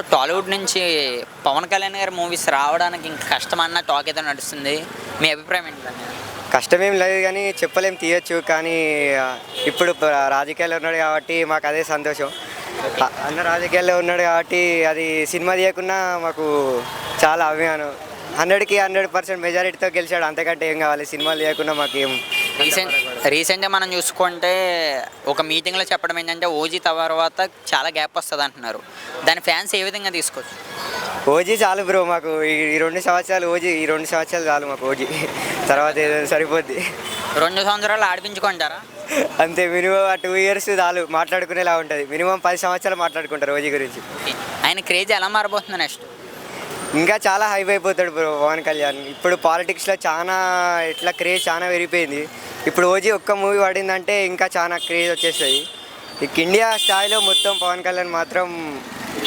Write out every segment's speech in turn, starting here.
టాలీవుడ్ నుంచి పవన్ కళ్యాణ్ గారి మూవీస్ రావడానికి ఇంక కష్టమన్న టాక్ ఏదో నడుస్తుంది. మీ అభిప్రాయం ఏంటండి? కష్టమేం లేదు కానీ చెప్పలేం, తీయొచ్చు. కానీ ఇప్పుడు రాజకీయాల్లో ఉన్నాడు కాబట్టి మాకు అదే సంతోషం. అన్న రాజకీయాల్లో ఉన్నాడు కాబట్టి అది సినిమా తీయకున్నా మాకు చాలా అభిమానం. 100కి 100% మెజారిటీతో గెలిచాడు, అంతకంటే ఏం కావాలి. సినిమాలు తీయకుండా మాకు ఏం. రీసెంట్గా మనం చూసుకుంటే ఒక మీటింగ్లో చెప్పడం ఏంటంటే ఓజీ తర్వాత చాలా గ్యాప్ వస్తుంది అంటున్నారు. దాని ఫ్యాన్స్ ఏ విధంగా తీసుకోవచ్చు? ఓజీ చాలు బ్రో మాకు. ఈ 2 సంవత్సరాలు ఓజీ, ఈ 2 సంవత్సరాలు చాలు మాకు ఓజీ. తర్వాత ఏదో సరిపోద్ది. 2 సంవత్సరాలు ఆడిపించుకుంటారా? అంతే, మినిమం 2 ఇయర్స్ చాలు మాట్లాడుకునేలా ఉంటుంది. మినిమం 10 సంవత్సరాలు మాట్లాడుకుంటారు ఓజీ గురించి. ఆయన క్రేజ్ ఎలా మారబోతుంది నెక్స్ట్? ఇంకా చాలా హైప్ అయిపోతాడు బ్రో పవన్ కళ్యాణ్. ఇప్పుడు పాలిటిక్స్లో చాలా ఇట్లా క్రేజ్ చాలా పెరిగిపోయింది. ఇప్పుడు ఓజీ ఒక్క మూవీ పడిందంటే ఇంకా చాలా క్రేజ్ వచ్చేస్తుంది. ఇక ఇండియా స్థాయిలో మొత్తం పవన్ కళ్యాణ్ మాత్రం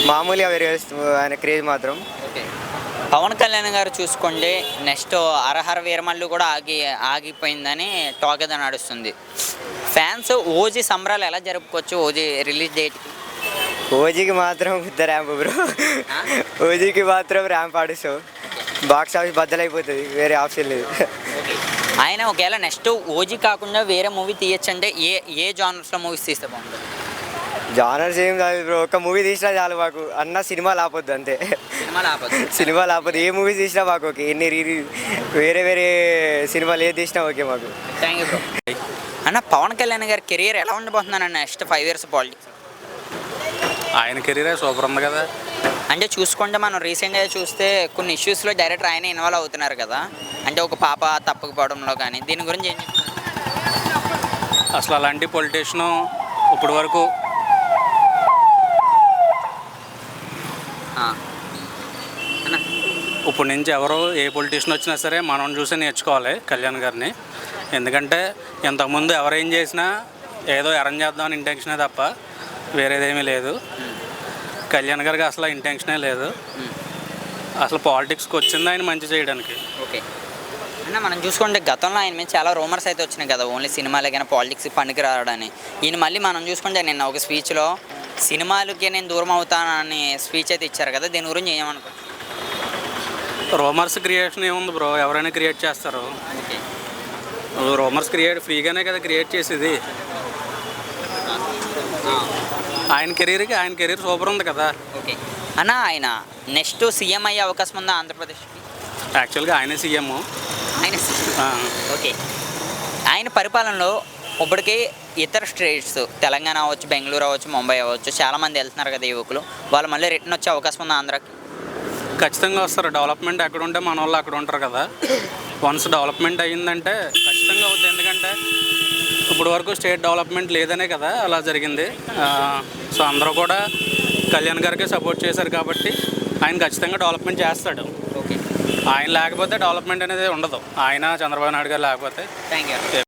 మామూలుగా పెరిగేస్తుంది ఆయన క్రేజ్ మాత్రం. పవన్ కళ్యాణ్ గారు చూసుకోండి, నెక్స్ట్ హరహర వీరమల్లు కూడా ఆగిపోయిందని టాక్ ఏదో నడుస్తుంది. ఫ్యాన్స్ ఓజీ సంబరాలు ఎలా జరుపుకోవచ్చు ఓజీ రిలీజ్ డేట్కి? ఓజీకి మాత్రం పెద్ద ర్యాంప్ బ్రో. ఓజీకి మాత్రం ర్యాంప్ ఆడిస్తావు, బాక్స్ ఆఫీస్ బద్దలైపోతుంది, వేరే ఆప్షన్ లేదు. ఆయన ఒకవేళ నెక్స్ట్ ఓజీ కాకుండా వేరే మూవీ తీయచ్చు అంటే ఏ జానర్స్లో మూవీస్ తీస్తే బాగుంటుంది? జానర్స్ ఏం కాదు బ్రో, ఒక మూవీ తీసినా చాలు మాకు. అన్న సినిమాలు ఆపొద్దు అంతే. సినిమాలు ఆపొద్దు, ఏ మూవీస్ తీసినా మాకు ఓకే. వేరే వేరే సినిమాలు ఏది తీసినా ఓకే మాకు. Thank you bro. అన్న, పవన్ కళ్యాణ్ గారి కెరియర్ ఎలా ఉండబోతుందన్న నెక్స్ట్ 5 years పాలిటిక్స్? ఆయన కెరీరే సూపర్ ఉంది కదా. అంటే చూసుకుంటే మనం రీసెంట్గా చూస్తే కొన్ని ఇష్యూస్లో డైరెక్టర్ ఆయన ఇన్వాల్వ్ అవుతున్నారు కదా. అంటే ఒక పాప తప్పకపోవడంలో కానీ, దీని గురించి ఏం చెప్తారు? అసలు అలాంటి పొలిటీషియను ఇప్పుడు వరకు ఇప్పుడు నుంచి ఎవరు ఏ పొలిటీషియన్ వచ్చినా సరే మనం చూసి నేర్చుకోవాలి కళ్యాణ్ గారిని. ఎందుకంటే ఇంతకుముందు ఎవరేం చేసినా ఏదో అరేంజ్ చేద్దామని ఇంటెన్షనే తప్ప వేరేదేమీ లేదు. కళ్యాణ్ గారికి అసలు ఇంటెన్షనే లేదు. అసలు పాలిటిక్స్కి వచ్చింది ఆయన మంచి చేయడానికి. ఓకే అన్న, మనం చూసుకుంటే గతంలో ఆయన మీద చాలా రూమర్స్ అయితే వచ్చినాయి కదా, ఓన్లీ సినిమాలే కానీ పాలిటిక్స్ పనికి రావడని. ఈయన మళ్ళీ మనం చూసుకుంటే నిన్న ఒక స్పీచ్లో సినిమాలకి నేను దూరం అవుతానని స్పీచ్ అయితే ఇచ్చారు కదా, దీని గురించి ఏమనుకోవచ్చు? రూమర్స్ క్రియేషన్ ఏముంది బ్రో, ఎవరైనా క్రియేట్ చేస్తారు. రూమర్స్ ఫ్రీగానే కదా క్రియేట్ చేసేది. ఆయన కెరీర్ సూపర్ ఉంది కదా. ఓకే అన్న, ఆయన నెక్స్ట్ సీఎం అయ్యే అవకాశం ఉందా ఆంధ్రప్రదేశ్కి? యాక్చువల్గా ఆయనే సీఎం. ఓకే, ఆయన పరిపాలనలో ఇప్పటికీ ఇతర స్టేట్స్ తెలంగాణ అవ్వచ్చు, బెంగళూరు అవ్వచ్చు, ముంబై అవ్వచ్చు, చాలామంది వెళ్తున్నారు కదా యువకులు, వాళ్ళు మళ్ళీ రిటర్న్ వచ్చే అవకాశం ఉందా ఆంధ్రాకి? ఖచ్చితంగా వస్తారు. డెవలప్మెంట్ ఎక్కడ ఉంటే మన వాళ్ళు అక్కడ ఉంటారు కదా. వన్స్ డెవలప్మెంట్ అయ్యిందంటే ఖచ్చితంగా అవుతుంది. ఎందుకంటే ఇప్పుడు వరకు స్టేట్ డెవలప్మెంట్ లేదనే కదా అలా జరిగింది. సో అందరూ కూడా కళ్యాణ్ గారికి సపోర్ట్ చేశారు కాబట్టి ఆయన ఖచ్చితంగా డెవలప్మెంట్ చేస్తాడు. ఓకే, ఆయన లేకపోతే డెవలప్మెంట్ అనేది ఉండదు. ఆయన చంద్రబాబు నాయుడు గారు లేకపోతే. Thank you.